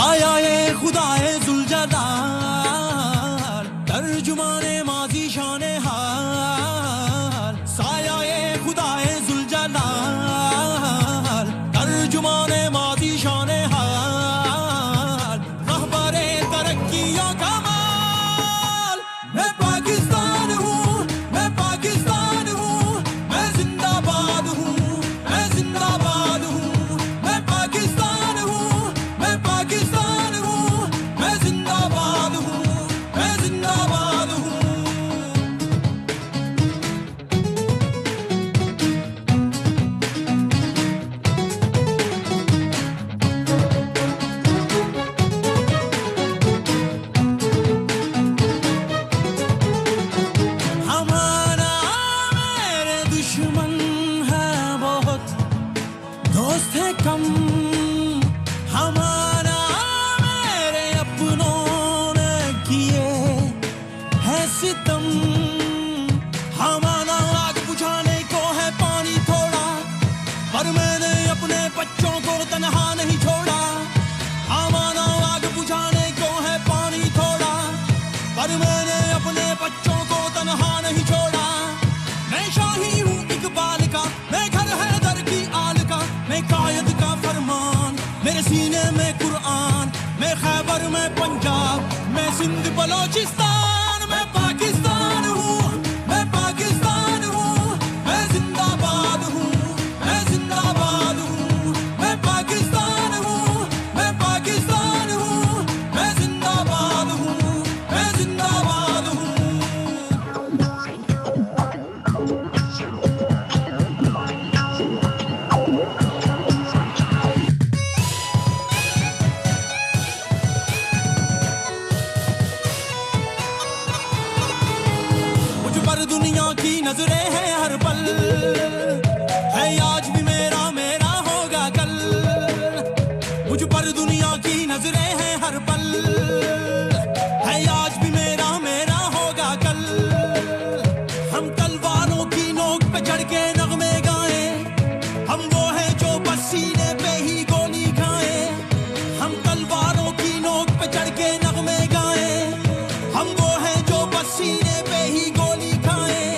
आया ये खुदाए जुलजलाल, तर्जुमाने माजी शाने हाल। साया ये खुदाए जुलजलाल, तर्जुमाने माजी शाने हाल। रहबरे तरक्कियों का माल। मैं पाकिस्तान हूँ, मैं पाकिस्तान हूँ, मैं जिंदाबाद हूँ, मैं जिंदाबाद हूँ। मैं पाकिस्तान हूँ, मैं पाकिस्तान हूँ, मैं जिंदाबाद हूँ, मैं जिंदाबाद हूँ। हमारा मेरे दुश्मन है बहुत, दोस्त है कम। हमारा मेरे अपनों ने किए है सितम। हमारा आग बुझाने को है पानी थोड़ा, पर मैंने अपने बच्चों को तन्हा नहीं छोड़ा। हमारा आग बुझाने को है पानी थोड़ा, पर मैंने अपने बच्चों को तन्हा नहीं छोड़ा। मैं शाही हूँ इकबाल का, मैं घर है दर की आल का, मैं कायद का फरमान, मेरे सीने में कुरान। मैं खैबर में पंजाब, मैं सिंध बलोचिस्तान। मैं पाकिस्तान हूँ, मैं पाकिस्तान हूँ, मैं जिंदाबाद हूँ, मैं जिंदाबाद हूँ। मैं पाकिस्तान हूँ, मैं पाकिस्तान हूँ, मैं जिंदाबाद हूँ, मैं जिंदाबाद हूँ। मुझ पर दुनिया की नजरें हैं हर पल, है आज भी मेरा मेरा होगा कल। मुझ पर दुनिया की नजरें हैं हर पल, है आज भी मेरा मेरा होगा कल। हम तलवारों की नोक पे चढ़ के नगमे गाएं, हम वो हैं जो बस सीने पे ही गोली खाएं। हम तलवारों की नोक पे चढ़ के नगमे गाएं, हम वो हैं जो बस सीने पे ही गोली खाएं।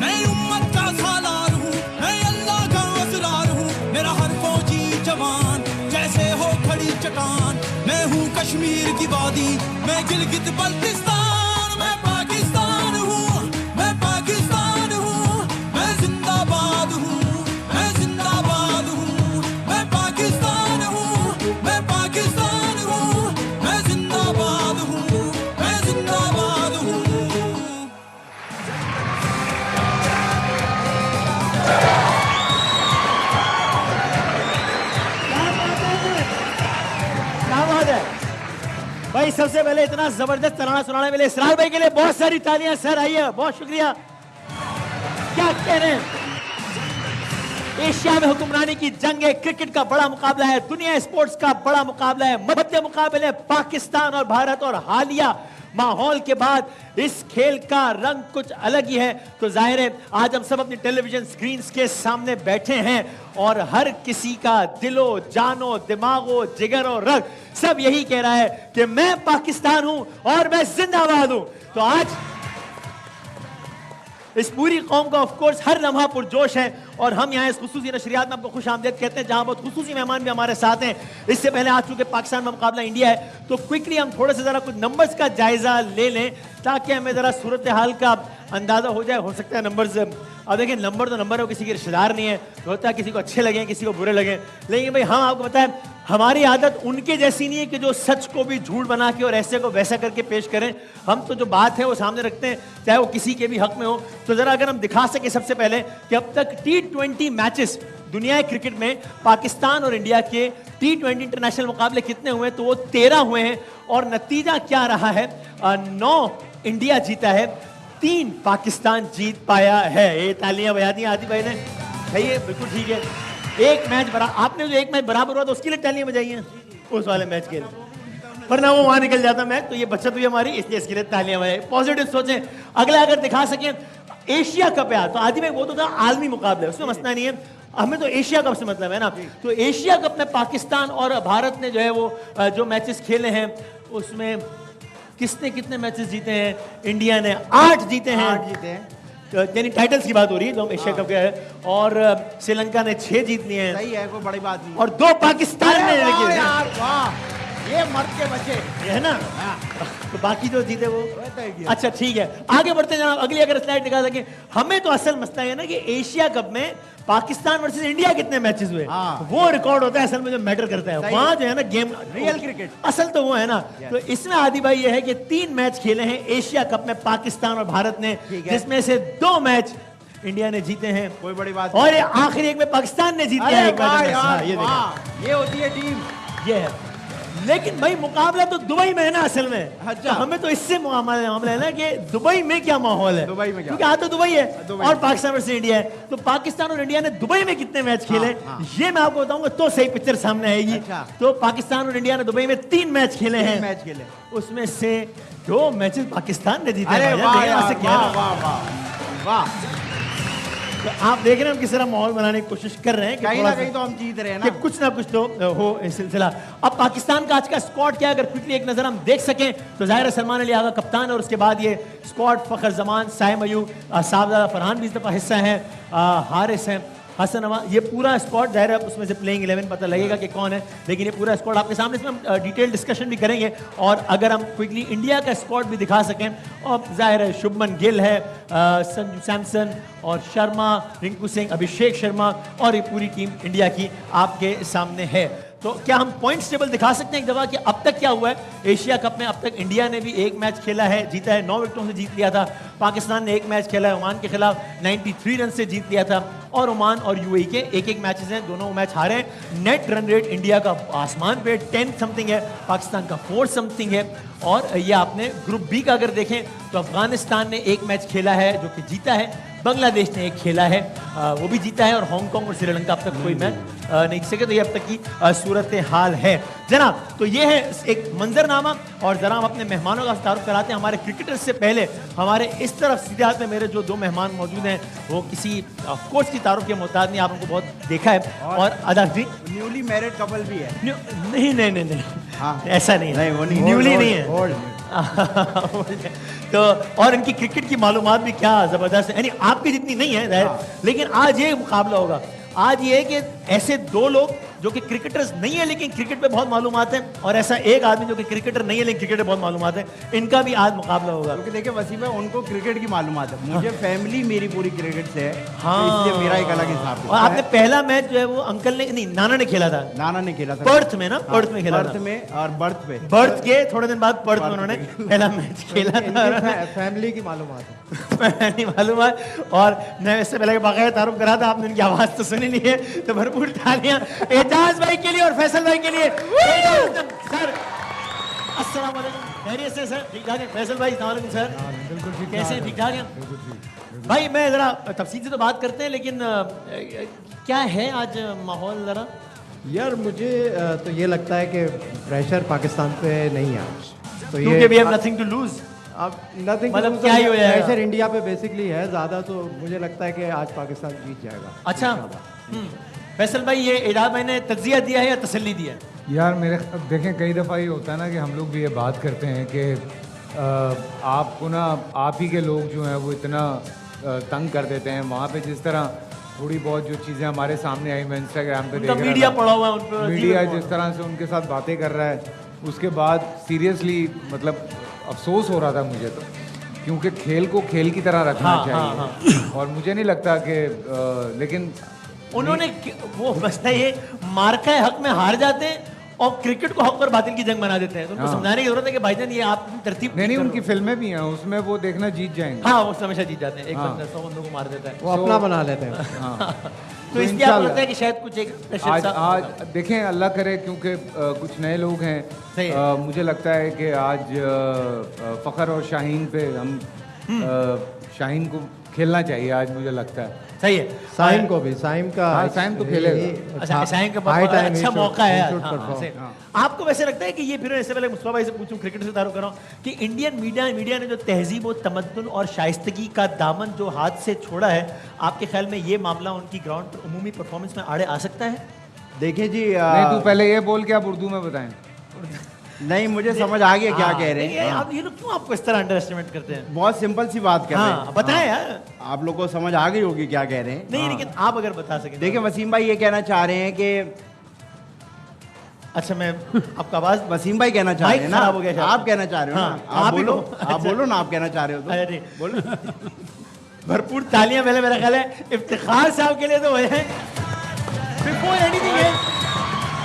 मैं उम्मत का सालार हूँ, मैं अल्लाह का असरार हूँ। मेरा हर फौजी जवान जैसे हो खड़ी चट्टान। मैं हूँ कश्मीर की वादी, मैं गिलगित बल्तिस्तान। मैं पाकिस्तान हूँ, मैं पाकिस्तान हूँ, मैं जिंदाबाद हूँ, मैं जिंदाबाद हूँ। मैं पाकिस्तान हूँ, मैं पाकिस्तान हूँ, मैं जिंदाबाद हूँ, मैं जिंदाबाद हूँ। क्या बात है भाई। सबसे पहले इतना जबरदस्त तराना सुनाने वाले इसरार भाई के लिए बहुत सारी तालियां। सर आइए, बहुत शुक्रिया। क्या कह रहे हैं? एशिया में हुक्मरानी की जंग है, क्रिकेट का बड़ा मुकाबला है, दुनिया स्पोर्ट्स का बड़ा मुकाबला है, मध्य मुकाबले पाकिस्तान और भारत। और हालिया माहौल के बाद इस खेल का रंग कुछ अलग ही है। तो जाहिर है आज हम सब अपनी टेलीविजन स्क्रीन के सामने बैठे हैं और हर किसी का दिलो जानो दिमागो जिगर और रग सब यही कह रहा है कि मैं पाकिस्तान हूं और मैं जिंदाबाद हूं। तो आज इस पूरी कौम का ऑफ कोर्स हर लम्हा पुरजोश है और हम यहाँ इस खुसूसी नशरियात में आपको खुश आमदेद कहते हैं, जहाँ बहुत खुसूसी मेहमान भी हमारे साथ हैं। इससे पहले आज चूंकि पाकिस्तान में मुकाबला इंडिया है, तो क्विकली हम थोड़े से जरा कुछ नंबर्स का जायजा ले लें ताकि हमें जरा सूरत हाल का अंदाजा हो जाए। हो सकता है नंबर्स, अब देखिए नंबर तो नंबर है, वो किसी के रिश्तेदार नहीं है, तो होता है किसी को अच्छे लगे किसी को बुरे लगे। लेकिन भाई हम आपको बताएं, हमारी आदत उनके जैसी नहीं है कि जो सच को भी झूठ बना के और ऐसे को वैसा करके पेश करें। हम तो जो बात है वो सामने रखते हैं, चाहे वो किसी के भी हक में हो। तो जरा अगर हम दिखा सके सबसे पहले कि अब तक T20 मैचेस दुनिया क्रिकेट में पाकिस्तान और इंडिया के T20 इंटरनेशनल मुकाबले कितने हुए, तो वो 13 हुए हैं। और नतीजा क्या रहा है, 9 इंडिया जीता है, 3 पाकिस्तान जीत पाया है। ये तालियां बजा दी आदि भाई ने, सही है, बिल्कुल ठीक है। एक मैच आपने जो एक मैच बराबर हुआ तो उसके लिए तालियां बजाई हैं उस वाले मैच के लिए, वरना वो वहां निकल जाता मैच। तो ये बचत हुई हमारी, इसलिए इसके लिए तालियां बजाई। पॉजिटिव सोचें। अगला अगर दिखा सकें, एशिया कप है, तो आदि में वो तो था आलमी मुकाबले, उसमें मसला नहीं है, हमें तो एशिया कप से मतलब है ना। तो एशिया कप में पाकिस्तान और भारत ने जो है वो जो मैचेस खेले हैं उसमें किसने कितने मैचेस जीते हैं? इंडिया ने 8 जीते हैं, 8 जीते हैं, यानी टाइटल्स की बात हो रही है जो हम एशिया कप के है, और श्रीलंका ने 6 जीत लिए हैं, सही है, कोई बड़ी बात नहीं। और 2 पाकिस्तान ने वाह लेकिन यार, वाह, ये मर्द के बच्चे, ये है ना। तो बाकी जो जीते वो तो है। अच्छा ठीक है, आगे बढ़ते हैं जनाब, अगली अगर स्लाइड दिखा सकें। हमें तो असल मसला है ना कि एशिया कप में पाकिस्तान वर्सेस इंडिया कितने मैचेस हुए, हाँ। वो रिकॉर्ड होता है असल में जो मैटर करता है, सही वहां जो है ना गेम रियल क्रिकेट असल तो वो है ना। तो इसमें आदि भाई ये है कि 3 मैच खेले हैं एशिया कप में पाकिस्तान और भारत ने, ठीक है। जिसमें से 2 मैच इंडिया ने जीते हैं, कोई बड़ी बात और ये आखिरी एक में पाकिस्तान ने जीते हैं अरे एक मैच वाह में। हाँ, यार, ये देखो। वाह, ये होती है टीम। ये है, लेकिन भाई मुकाबला तो दुबई में है ना असल में। अच्छा। तो हमें तो इससे मामला है ना कि दुबई में क्या माहौल है, दुबई में क्या? क्योंकि आज तो दुबई है दुबई और में। पाकिस्तान वर्सेस इंडिया है, तो पाकिस्तान और इंडिया ने दुबई में कितने मैच खेले हाँ। ये मैं आपको बताऊंगा तो सही पिक्चर सामने आएगी। अच्छा। तो पाकिस्तान और इंडिया ने दुबई में 3 मैच खेले हैं, मैच खेले, उसमें से 2 मैचेस पाकिस्तान ने जीते अरे हैं। वाह देखिए, उससे यार, क्या है वाह ना? वाह वाह वाह, तो आप देख रहे हैं हम किस तरह माहौल बनाने की कोशिश कर रहे हैं कि कहीं थोड़ा ना सा- कहीं तो हम जीत रहे हैं कि ना। कुछ ना कुछ तो हो इस सिलसिला। अब पाकिस्तान का आज का स्क्वाड क्या है, अगर क्विकली एक नजर हम देख सकें तो जाहिर है सलमान अली आगा कप्तान है, और उसके बाद ये स्क्वाड फखर जमान, साइम अयूब, साहबजादा फरहान भी इस दफा हिस्सा है, हारिस है, हसन अमा, ये पूरा स्क्वाड जाहिर है उसमें से प्लेइंग 11 पता लगेगा कि कौन है, लेकिन ये पूरा स्क्वाड आपके सामने, इसमें हम डिटेल डिस्कशन भी करेंगे। और अगर हम क्विकली इंडिया का स्क्वाड भी दिखा सकें, और जाहिर है शुभमन गिल है, संजू सैमसन और शर्मा, रिंकू सिंह, अभिषेक शर्मा, और ये पूरी टीम इंडिया की आपके सामने है। तो क्या हम पॉइंट्स टेबल दिखा सकते हैं एक दफा कि अब तक क्या हुआ है एशिया कप में? अब तक इंडिया ने भी 1 मैच खेला है, जीता है, 9 विकेटों से जीत लिया था। पाकिस्तान ने 1 मैच खेला है, ओमान के खिलाफ 93 रन से जीत लिया था, और ओमान और यूएई के 1-1 मैचेस हैं, दोनों मैच हारे हैं। नेट रन रेट इंडिया का आसमान पे 10 समथिंग है, पाकिस्तान का 4 समथिंग है। और ये आपने ग्रुप बी का अगर देखें तो अफगानिस्तान ने 1 मैच खेला है जो कि जीता है, बांग्लादेश ने 1 खेला है, वो भी जीता है, और हांगकांग और श्रीलंका अब तक कोई मैच नहीं जीत सके। तो ये अब तक की सूरत हाल है जनाब। तो ये है एक मंजरनामा, और जरा हम अपने मेहमानों का तारुफ कराते हैं। हमारे क्रिकेटर्स से पहले हमारे इस तरफ सीधे हाथ में मेरे जो 2 मेहमान मौजूद हैं वो किसी कोच की तारुफ के मोहताज नहीं, आप उनको बहुत देखा है। और अदा जी न्यूली मैरिड कपल भी है। नहीं नहीं नहीं नहीं, हाँ। ऐसा नहीं नहीं, वो नहीं, न्यूली old, नहीं है। old। तो और इनकी क्रिकेट की मालूमात भी क्या जबरदस्त है, यानी आपकी जितनी नहीं है जाहिर, लेकिन आज ये मुकाबला होगा। आज ये है कि ऐसे 2 लोग जो कि क्रिकेटर्स नहीं है लेकिन क्रिकेट पे बहुत मालूमात है, और ऐसा एक आदमी जो कि क्रिकेटर नहीं है लेकिन क्रिकेट पे बहुत मालूमात है, इनका भी आज मुकाबला होगा। क्योंकि देखिए वसीम है, उनको क्रिकेट की मालूमात है, मुझे फैमिली मेरी पूरी क्रिकेट से है, हाँ। तो इसलिए मेरा एक अलग हिसाब और आपने पहला मैच जो है वो अंकल ने नहीं नाना ने खेला था, नाना ने खेला था पर्थ में ना, पर्थ में खेला बर्थ था, में, और बर्थ पे, बर्थ के थोड़े दिन बाद पर्थ में उन्होंने पहला मैच खेला था। फैमिली की मालूमात है। नहीं मालूम है, और मैं इससे पहले बाकायदा तारुफ करा था, आपने इनकी आवाज तो सुनी नहीं है, तो भरपूर तालियां एजाज भाई के लिए और फैसल भाई के लिए। सर अस्सलाम वालेकुम, खैरियत से सर? ठीक ठाक है फैसल भाई? अस्सलाम वालेकुम सर, बिल्कुल ठीक कैसे हैं? ठीक ठाक हैं भाई? मैं जरा तफसील से तो बात करते हैं, लेकिन क्या है आज माहौल जरा? यार मुझे तो ये लगता है कि प्रेशर पाकिस्तान पे नहीं है आज, तो क्योंकि we have nothing to lose. अब नथिंग मतलब क्या ही हो जाएगा? प्रेशर इंडिया पे बेसिकली है ज़्यादा, तो मुझे लगता है कि आज पाकिस्तान जीत जाएगा। अच्छा फैसल भाई, ये एजाज भाई ने तज्जिया दिया है या तसल्ली दिया है? यार मेरे देखें कई दफ़ा ये होता है ना कि हम लोग भी ये बात करते हैं कि आपको ना आप ही के लोग जो हैं वो इतना तंग कर देते हैं। वहाँ पे जिस तरह थोड़ी बहुत जो चीज़ें हमारे सामने आई, मैं इंस्टाग्राम पे देख रहा मीडिया था, पड़ा हुआ है उन पर, मीडिया जिस तरह से उनके साथ बातें कर रहा है, उसके बाद सीरियसली मतलब अफसोस हो रहा था मुझे तो, क्योंकि खेल को खेल की तरह रखना हाँ, चाहिए। हाँ, और मुझे नहीं लगता कि लेकिन उन्होंने वो मसला ये मार्का हक में हार जाते हैं और क्रिकेट को हक और बातिल की जंग बना देते हैं, तो उनको हाँ। समझाने की जरूरत है कि भाईजान ये आप तरतीब नहीं ठीक करो। उनकी फिल्में भी हैं, उसमें वो देखना जीत जाएंगे। हाँ वो हमेशा जीत जाते हैं, एक हाँ। बंदा 100 बंदों को मार देता है। वो अपना बना लेते हैं। हाँ तो इसलिए आपको लगता है कि शायद कुछ एक प्रेशर आज सा आज देखें अल्लाह करे, क्योंकि कुछ नए लोग हैं। सही है। मुझे लगता है कि आज फ़खर और शाहीन पे हम शाहीन को खेलना चाहिए आज, मुझे लगता है। सही है। साइम को भी, साइम का हाँ, साइम तो खेलेगा। अच्छा, साइम का high बहुत time he अच्छा should- मौका है he यार। should हाँ, perform. सही। आपको वैसे लगता है कि ये, फिर इससे पहले मुस्तफा भाई से पूछूं, क्रिकेट से तारुफ कर रहा हूं, कि इंडियन मीडिया ने जो तहजीब और तमद्दुन और शाइस्तगी का दामन जो हाथ से छोड़ा है, आपके ख्याल में ये मामला उनकी ग्राउंड पर उमूमी परफॉर्मेंस में आड़े आ सकता है? देखिए जी नहीं, तू पहले ये बोल के आप उर्दू में बताएं। नहीं, मुझे समझ आ गया क्या हाँ, कह रहे नहीं, हैं। आप ये लोग क्यों आपको इस तरह अंडर एस्टिमेट करते हैं? बहुत सिंपल सी बात कर रहे हाँ, हैं। बताएं यार। आप लोग को समझ आ गई होगी क्या कह रहे हैं। नहीं, हाँ। लेकिन आप अगर बता सकें। देखिए वसीम भाई ये कहना चाह रहे हैं कि, अच्छा, मैं आपका आवाज वसीम भाई कहना चाह रहे हैं माइक ना, खराब हो गया शायद। आप कहना चाह रहे हो हाँ, ना, आप आप ही बोलो, को। आप बोलो ना, आप कहना चाह रहे हो तो अरे बोलो। भरपूर तालियां पहले, मेरा ख्याल है इफ्तिखार साहब के लिए तो है। बिफोर एनीथिंग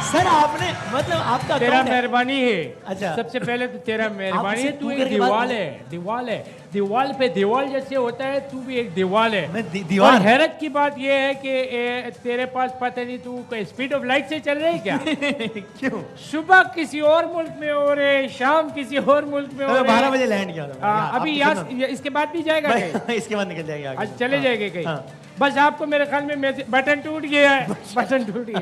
सर, आपने मतलब आपका तेरा account है। मेहरबानी है। अच्छा। सबसे पहले तो तेरा मेहरबानी उसे है। तू तू एक करके बात दीवाल कर। है, दीवाल है, दीवाल पे दीवाल जैसे होता है, तू भी एक दीवाल है। मैं दीवार। और हैरत की बात यह है कि तेरे पास पता नहीं तू स्पीड ऑफ लाइट से चल रही है क्या? क्यों? सुबह किसी और मुल्क में हो रहे, शाम किसी और मुल्क में हो मैं रहे। 12 बजे लैंड किया था। हाँ, अभी यहाँ इसके बाद भी जाएगा कहीं? इसके बाद निकल जाएगा आगे। आज चले जाएंगे कहीं? हाँ। बस आपको मेरे ख्याल में बटन टूट गया है, बटन टूट गया।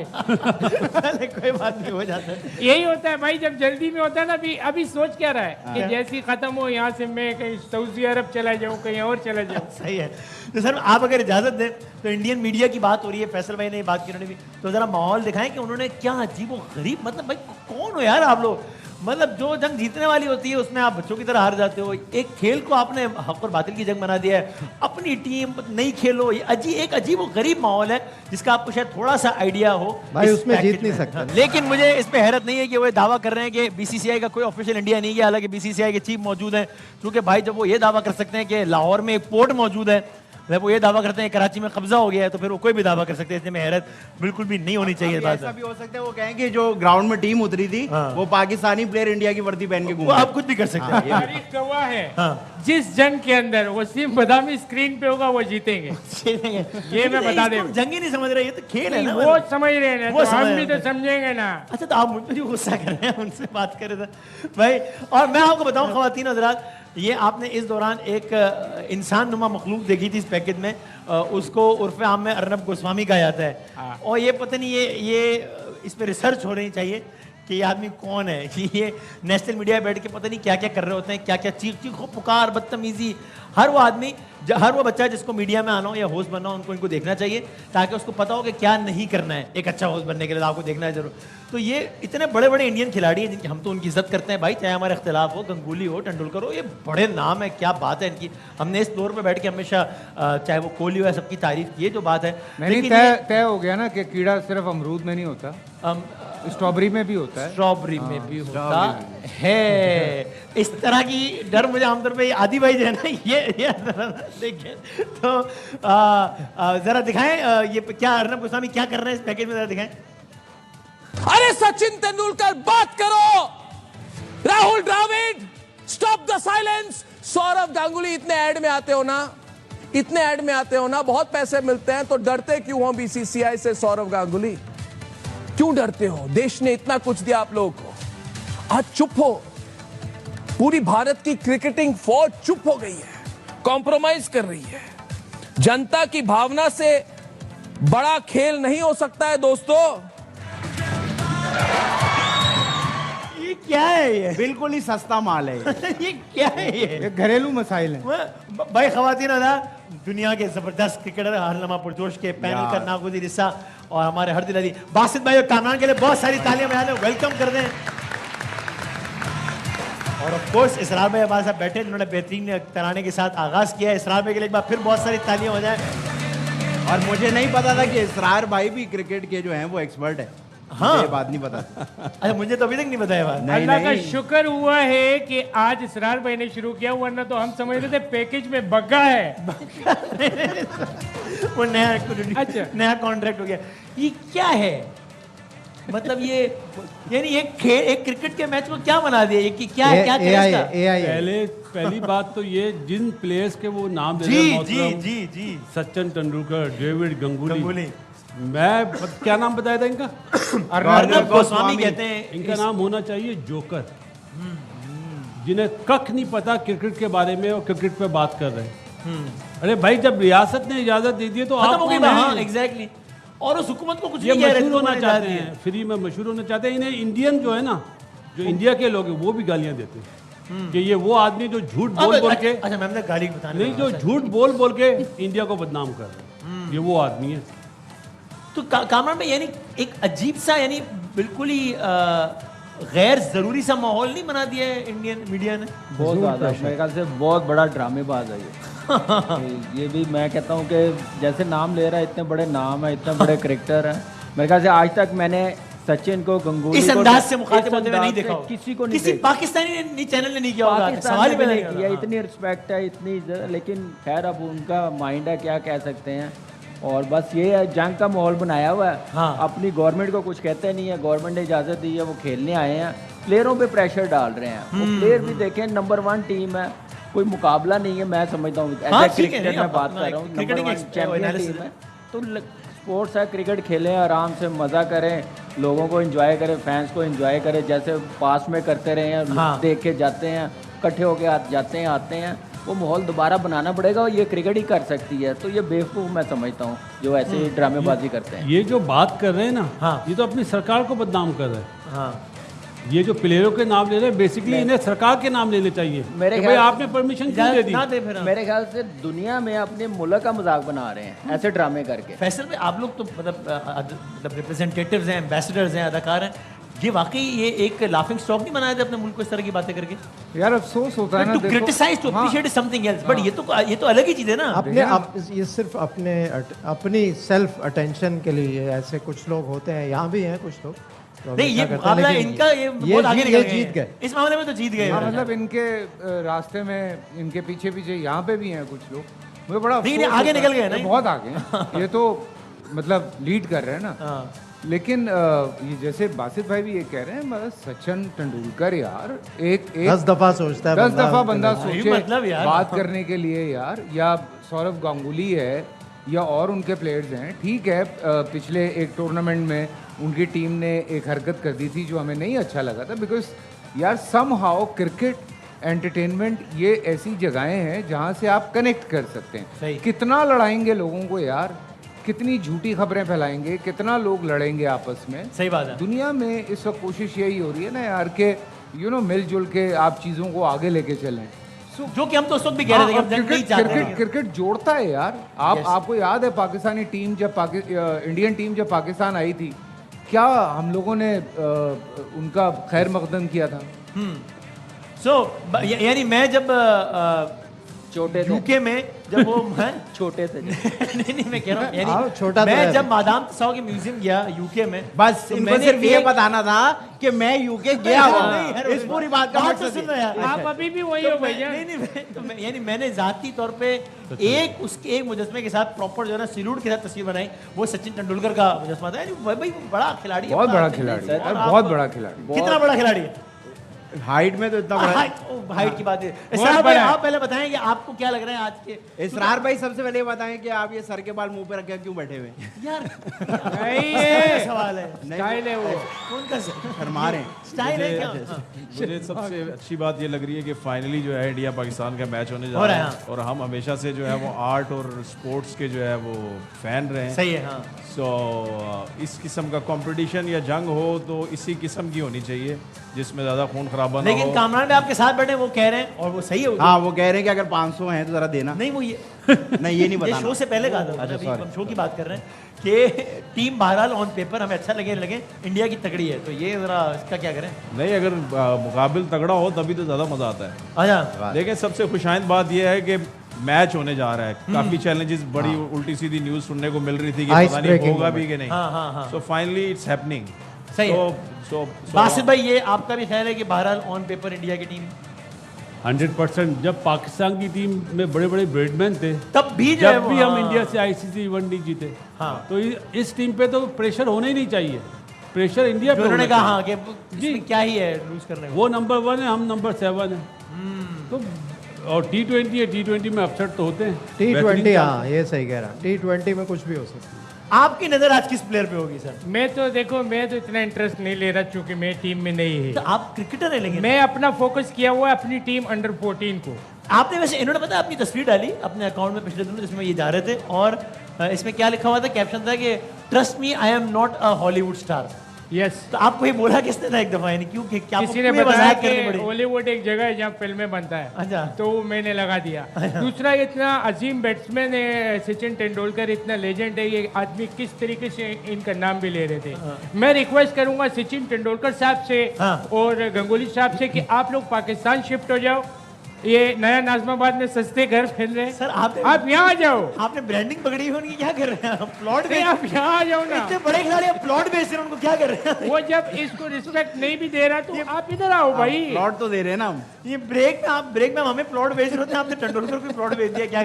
अरे कोई बात नहीं, हो जाता है। यही होता है भाई, जब जल्दी में होता है ना। अभी अभी सोच क्या रहा है कि जैसे ही खत्म हो यहाँ से मैं कहीं सऊदी अरब चला जाऊँ, कहीं और चला जाऊँ। सही है। तो सर, आप अगर इजाजत दें तो इंडियन मीडिया की बात हो रही है, फैसल भाई ने ये बात की, उन्होंने भी, तो जरा माहौल दिखाएं कि उन्होंने क्या अजीब व गरीब, मतलब भाई कौन हो यार आप लोग? मतलब जो जंग जीतने वाली होती है उसमें आप बच्चों की तरह हार जाते हो। एक खेल को आपने हक और बातिल की जंग बना दिया है। अपनी टीम नहीं खेलो, ये एक अजीब व गरीब माहौल है जिसका आपको शायद थोड़ा सा आइडिया हो। भाई, इस उसमें पैकेज जीत नहीं में। सकते। हाँ, लेकिन मुझे इस पे हैरत नहीं है कि वो दावा कर रहे हैं कि बीसीसीआई का कोई ऑफिशियल इंडिया नहीं है। हालांकि बीसीसीआई के चीफ मौजूद हैं, क्योंकि भाई जब वो ये दावा कर सकते हैं कि लाहौर में एक पोर्ट मौजूद है, जब वो ये दावा करते हैं कराची में कब्जा हो गया है, तो फिर वो कोई भी दावा कर सकते हैं। इसमें हैरत बिल्कुल भी नहीं होनी चाहिए। अभी बात ऐसा भी हो सकता है वो कहें कि जो ग्राउंड में टीम उतरी थी हाँ। वो पाकिस्तानी प्लेयर इंडिया की वर्दी पहन के घूम वो रहे आप कुछ भी कर सकते हैं। तारीख गवाह है, हाँ। जिस जंग के अंदर वसीम बदामी स्क्रीन पे होगा वो जीतेंगे। ये मैं बता दे। जंग ही नहीं समझ रहे, ये तो खेल है ना। वो समझ रहे हैं ना, वो तो हम समझ भी रहे तो समझेंगे ना। अच्छा, तो आप मुझ पर जो गुस्सा कर रहे हैं, उनसे बात कर रहे थे भाई। और मैं आपको बताऊं ख्वातीन हज़रात, ये आपने इस दौरान एक इंसान नुमा मखलूक देखी थी इस पैकेज में। उसको उर्फ़े आम में अर्नब गोस्वामी कहा जाता है। और ये पता नहीं, ये इस पर रिसर्च होनी चाहिए कि ये आदमी कौन है। कि ये नेशनल मीडिया बैठ के पता नहीं क्या क्या कर रहे होते हैं, क्या क्या चीखो पुकार, बदतमीजी। हर वो आदमी, हर वो बच्चा जिसको मीडिया में आना हो या होस्ट बनना हो, उनको इनको देखना चाहिए ताकि उसको पता हो कि क्या नहीं करना है। एक अच्छा होस्ट बनने के लिए आपको देखना है जरूर। तो ये इतने बड़े बड़े इंडियन खिलाड़ी हैं जिनकी हम तो उनकी इज्जत करते हैं भाई, चाहे हमारे इख्तिलाफ हो, गंगुली हो, तेंदुलकर हो, ये बड़े नाम है, क्या बात है इनकी। हमने इस दौर पे बैठ के हमेशा चाहे वो कोहली हो, सबकी तारीफ की है, जो बात है। नहीं, लेकिन तय हो गया ना कि कीड़ा सिर्फ अमरूद में नहीं होता, स्ट्रॉबेरी में भी होता है। स्ट्रॉबेरी में भी होता है। इस तरह की डर मुझे आमतौर पे आदि भाई जो है ना, ये देखिए तो जरा दिखाएं ये क्या अर्नब गोस्वामी क्या कर रहे हैं इस पैकेज में, जरा दिखाएं। अरे सचिन तेंदुलकर बात करो, Rahul Dravid stop the silence, Sourav Ganguly. इतने ऐड में आते हो ना, इतने ऐड में आते हो ना, बहुत पैसे मिलते हैं, तो डरते क्यों हो बीसीसीआई से? सौरव गांगुली क्यों डरते हो? देश ने इतना कुछ दिया आप लोगों को, आज चुप हो। पूरी भारत की क्रिकेटिंग फौज चुप हो गई है, कॉम्प्रोमाइज कर रही है। जनता की भावना से बड़ा खेल नहीं हो सकता है दोस्तों। ये क्या है ये? बिल्कुल ही सस्ता माल है ये। ये क्या है ये? ये घरेलू मसाइल हैं। भाई ख्वातीन ना, दुनिया के जबरदस्त क्रिकेटर हरनमा पुरजोश के पैनल का नागुज़ीर हिस्सा और हमारे हर दिल अली बासित भाई और कामरान के लिए बहुत सारी तालियां बजा दें, वेलकम कर दें। और ऑफ कोर्स इसरार भाई हमारे साथ बैठे जिन्होंने बेहतरीन तराने के साथ आगाज किया है। इसरार भाई के लिए एक बार फिर बहुत सारी तालियां हो जाए। और मुझे नहीं पता था कि इसरार भाई भी क्रिकेट के जो हैं वो एक्सपर्ट है। हाँ। ये बात नहीं पता। अच्छा, मुझे तो अभी तक नहीं पता है बात। नहीं, अल्लाह का नहीं। शुक्र हुआ है कि आज इसरार भाई ने शुरू किया, वरना तो हम समझ रहे थे पैकेज में बग्गा है। वो नया अच्छा। नया कॉन्ट्रैक्ट हो गया। ये क्या है? मतलब ये यानी एक खेल, एक क्रिकेट के मैच को क्या बना दिया? ये कि क्या है, क्या AI इसका? है, AI है। पहली बात तो ये जिन प्लेयर्स के वो नाम दे रहे जी हैं जी मोहतरम, जी जी सचिन तेंदुलकर, डेविड गंगुली। गंगुली, क्या नाम बताया था इनका? अर्नब गोस्वामी कहते हैं इनका नाम होना चाहिए जोकर, जिन्हें कख नहीं पता क्रिकेट के बारे में और क्रिकेट पे बात कर रहे हैं। अरे भाई जब रियासत ने इजाजत दे दी है तो खत्म आप हो गई कौन बात। हाँ हैं? एग्जैक्टली। और उस हुकूमत को कुछ ये नहीं कह रहे थे, मशहूर होना तुम्हारे चाहते साथ हैं, फ्री में मशहूर होना चाहते हैं। इन्हें इंडियन जो है ना, जो इंडिया के लोग हैं वो भी गालियां देते हैं कि ये वो आदमी जो झूठ बोल बोल के, अच्छा मैम ने गाड़ी बताने नहीं जो झूठ बोल बोल के इंडिया को बदनाम कर रहे हैं, ये वो आदमी है। तो कामरान में यानी एक अजीब सा यानी बिल्कुल ही गैर जरूरी सा माहौल नहीं बना दिया है इंडियन मीडिया ने। बहुत ज़्यादा मेरे ख्याल से बहुत बड़ा ड्रामेबाज है ये भी मैं कहता हूँ कि जैसे नाम ले रहा है, इतने बड़े नाम है, इतने बड़े क्रिकेटर हैं। मेरे ख्याल से आज तक मैंने सचिन को, गंगूली इस को अंदाज से मुखातिब इस होते हुए अंदाज नहीं देखा से होगा। किसी को नहीं किसी देखा। पाकिस्तानी ने चैनल ने नहीं किया होगा, पाकिस्तान सवाल ही ने पैदा नहीं नहीं किया, होगा। इतनी रिस्पेक्ट है, इतनी इज्जत, लेकिन खैर अब उनका माइंड है, क्या कह सकते हैं। और बस ये है, जंग का माहौल बनाया हुआ है। हाँ। अपनी गवर्नमेंट को कुछ कहते नहीं है, गवर्नमेंट ने इजाज़त दी है, वो खेलने आए हैं, प्लेयरों पे प्रेशर डाल रहे हैं। वो प्लेयर भी देखें, नंबर 1 टीम है, कोई मुकाबला नहीं है। मैं समझता हूँ हाँ, ऐसे ठीक है, क्रिकेट नहीं, में अब बात अपना कर रहा हूँ, एक number cricketing 1 champion analysis team है। तो स्पोर्ट्स है, क्रिकेट खेलें, आराम से मज़ा करें, लोगों को एंजॉय करें, फैंस को एंजॉय करें, जैसे पास में करते रहे हैं। हाँ। देख के जाते हैं, इकट्ठे होके जाते हैं, आते हैं। वो माहौल दोबारा बनाना पड़ेगा और ये क्रिकेट ही कर सकती है। तो ये बेवकूफ़ मैं समझता हूँ जो ऐसे ही ड्रामेबाजी करते हैं। ये जो बात कर रहे हैं ना, हाँ। ये तो अपनी सरकार को बदनाम कर रहे हैं। हाँ ये जो प्लेयरों के नाम ले रहे हैं, बेसिकली इन्हें सरकार के नाम लेने चाहिए मेरे कि भाई ख्याल आपने परमिशन क्यों दे दी। ना दे फिर। मेरे ख्याल से दुनिया में अपने मुल्क का मजाक बना रहे हैं ऐसे ड्रामे करके। फैसल में आप लोग तो मतलब रिप्रेजेंटेटिव्स हैं, एम्बेसडर्स हैं, अदाकार हैं, ये वाकई ये एक लाफिंग स्टॉक नहीं बनाया था अपने मुल्क को इस तरह की बातें करके। यार अफसोस होता है ना, टू देखो criticise to appreciate something else, but ये तो अलग ही चीज है ना। ये सिर्फ अपनी सेल्फ अटेंशन के लिए ऐसे कुछ लोग होते हैं, यहाँ भी हैं कुछ लोग जो नहीं, ये हमेशा करते हैं, मुकाबला लेकिन इनका ये बहुत आगे निकल ये गए जीत हैं। गए। इस मामले में तो जीत गए हाँ, हैं। मतलब इनके रास्ते में, इनके पीछे पीछे यहाँ पे भी हैं कुछ लोग। मुझे बड़ा नहीं, अफसोस आगे होता निकल है। गए ना ये। बहुत आगे हैं। ये तो मतलब लीड कर रहे हैं ना। हाँ। लेकिन ये जैसे बासित भाई भी ये कह रहे हैं, मतलब सचिन तेंदुलकर यार एक 10 दफा सोचता है 10 दफा बंदा भाई, सोचे मतलब यार। बात करने के लिए यार। या सौरव गांगुली है या और उनके प्लेयर्स हैं, ठीक है। पिछले एक टूर्नामेंट में उनकी टीम ने एक हरकत कर दी थी जो हमें नहीं अच्छा लगा था, बिकॉज यार समहाउ क्रिकेट एंटरटेनमेंट ये ऐसी जगहें हैं जहाँ से आप कनेक्ट कर सकते सही। हैं। कितना लड़ाएंगे लोगों को यार, कितनी झूठी खबरें फैलाएंगे, कितना लोग लड़ेंगे आपस में। सही बात है। दुनिया में इस वक्त कोशिश यही हो रही है ना यार कि मिलजुल के आप चीज़ों को आगे लेके चलें। जो कि हम तो उस वक्त भी कह रहे थे कि हम जंग नहीं चाहते हैं। क्रिकेट जोड़ता है यार। आपको याद है पाकिस्तानी टीम जब इंडियन टीम जब पाकिस्तान आई थी, क्या हम लोगों ने उनका खैर मकदम किया था। यानी मैं जब छोटे थे, यूके में जब वो हैं छोटे थे। नहीं मैं कह रहा हूँ हाँ, यानी छोटा तो मैं है। जब मादाम तुसाओ के म्यूजियम गया यूके में, बस तो इनको मैंने सिर्फ ये एक- बताना था कि मैं यूके गया नहीं, हूँ। यार, इस पूरी बात का बात तो मकसद सुनो ये। यार। आप अभी भी वही हो भैया। यानी मैंने जाती तौर पे एक मुजस्मे के साथ प्रॉपर जो है ना सैल्यूट के साथ तस्वीर बनाई, वो सचिन तेंदुलकर का मुजस्मा था। यानी भाई बड़ा खिलाड़ी है, बहुत बड़ा बड़ा athlete खिलाड़ी है। है, और बहुत आप- बड़ा खिलाड़ी। कितना बड़ा खिलाड़ी है। हाइट में तो इतना बड़ा हाइट की बात है। बहुत इसरार भाई, बड़ा है। आप पहले बताएं कि आपको क्या लग रहा है आज के इसरार भाई, सबसे पहले ये बताएं कि आप ये सर के बाल मुंह पे रखे क्यों बैठे हुए हैं? यार नहीं ये सवाल है। स्टाइल है वो। कौन का शर्मा रहे हैं। स्टाइल है क्या? मुझे सबसे अच्छी बात ये लग रही है कि फाइनली जो है इंडिया पाकिस्तान का मैच होने जा हो रहा रहा है, और हम हमेशा से जो है वो आर्ट और स्पोर्ट्स के जो है वो फैन रहे हैं। सही है। हाँ सो इस किस्म का कंपटीशन या जंग हो तो इसी किस्म की होनी चाहिए जिसमें ज़्यादा खून खराबा ना लेकिन हो। कामरान भाई आपके साथ बैठे वो कह रहे हैं, और वो सही है वो तो। हाँ, वो कह रहे हैं कि अगर 500 हैं तो जरा देना। नहीं वो ये नहीं, ये नहीं ये बताना। शो से पहले कहा था। अच्छा, अभी sorry। हम शो की बात कर रहे हैं कि टीम बहरहाल ऑन पेपर हमें अच्छा लगे इंडिया की तगड़ी है, तो ये जरा इसका क्या करें। नहीं, अगर मुकाबिल तगड़ा हो तभी तो ज़्यादा मज़ा आता है। अच्छा लेकिन सबसे खुशाइंद बात यह है कि मैच होने जा रहा है। काफ़ी चैलेंजेस, बड़ी उल्टी सीधी न्यूज़ सुनने को मिल रही थी कि Ice पता नहीं breaking होगा moment। भी कि नहीं। हाँ। So finally it's happening. सही है। सो बासित भाई, ये आपका भी ख्याल है कि बहरहाल ऑन पेपर इंडिया की टीम 100%। जब पाकिस्तान की टीम में बड़े बड़े बैट्समैन थे, तब भी जो है जब वो- भी हम हाँ। इंडिया से आईसीसी वनडे जीते, हाँ। तो इस टीम पे तो प्रेशर होना ही नहीं चाहिए। प्रेशर इंडिया पे जो उन्होंने होना कहा चाहिए। हाँ कि इसमें क्या ही है लूज करने को। वो नंबर 1 है, हम नंबर 7 है। तो और T20 है, T20 में अपसेट तो होते हैं। T20 बेहतरीन हाँ, ये सही कह रहा है। T20 में कुछ भी हो सकता है। आपकी नजर आज किस प्लेयर पे होगी सर? मैं तो देखो, मैं तो इतना इंटरेस्ट नहीं ले रहा चूंकि मैं टीम में नहीं तो है। आप क्रिकेटर है लेकिन मैं अपना फोकस किया हुआ है अपनी टीम अंडर 14 को। आपने वैसे इन्होंने पता अपनी तस्वीर डाली अपने अकाउंट में पिछले दिनों जिसमें ये जा रहे थे और इसमें क्या लिखा हुआ था, कैप्शन था कि trust me I am not a Hollywood star. Yes, तो आपको ये बोला किसने था एक दफा, यानी क्यों कि क्या किसी ने बताया कि हॉलीवुड एक जगह है जहाँ फिल्में बनता है। अच्छा। तो मैंने लगा दिया। दूसरा, इतना अजीम बैट्समैन है सचिन तेंदुलकर, इतना लेजेंड है ये आदमी, किस तरीके से इनका नाम भी ले रहे थे। मैं रिक्वेस्ट करूंगा सचिन तेंदुलकर साहब से और गंगुली साहब से कि आप लोग पाकिस्तान शिफ्ट हो जाओ। ये नया नाजमाबाद में सस्ते घर मिल रहे हैं सर, आप यहाँ आ जाओ। आपने ब्रांडिंग पकड़ी हुई उनकी, क्या कर रहे हैं प्लॉट नहीं, आप यहाँ आ जाओ ना। इतने बड़े खिलाड़ी प्लॉट बेच रहे हैं, उनको क्या कर रहे हैं? वो जब इसको रिस्पेक्ट नहीं भी दे रहा तो आप इधर आओ भाई। प्लॉट तो दे रहे हैं ना हम। ये ब्रेक में हमें प्लॉट बेच रहे होते हैं, आपने तेंदुलकर को प्लॉट बेच दिया। क्या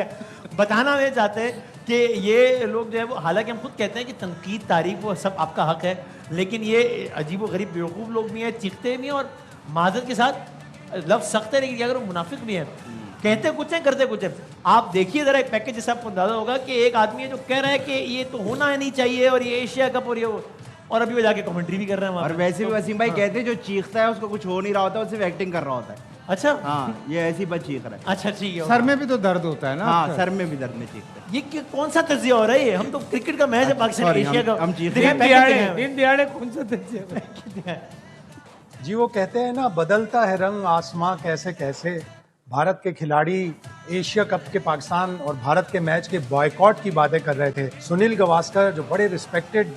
बताना वे चाहते हैं कि ये लोग जो है वो, हालांकि हम खुद कहते हैं कि तनकीद तारीफ वो सब आपका हक है, लेकिन ये अजीब व गरीब बेवकूफ़ लोग भी हैं, चीखते भी हैं और माजरत के साथ लफ्ज़ सख्त है, लेकिन अगर वो मुनाफिक भी हैं, कहते कुछ है करते कुछ है। आप देखिए जरा एक पैकेज जिससे आपको अंदाजा होगा कि एक आदमी है जो कह रहा है कि ये तो होना ही नहीं चाहिए और ये एशिया कप और ये वो, और अभी वो जाके कमेंट्री भी कर रहे हैं। और वैसे भी वसीम भाई कहते हैं जो चीखता है उसको कुछ हो नहीं रहा होता, वो सिर्फ एक्टिंग कर रहा होता है। अच्छा, हाँ, ये ऐसी बात चीख रहा है। अच्छा ठीक है। सर में भी तो दर्द होता है ना। हाँ, सर में भी दर्द में चीखते हैं। ये कौन सा तज्जिया हो रहा है? ये हम तो क्रिकेट का मैच है पाकिस्तान एशिया का, हम चीख दिन दिहाड़े कौन सा तज्जिया? जी वो कहते हैं ना, बदलता है रंग आसमां कैसे कैसे। भारत के खिलाड़ी एशिया कप के पाकिस्तान और भारत के मैच के बॉयकॉट की बातें कर रहे थे। सुनील गावस्कर जो बड़े रिस्पेक्टेड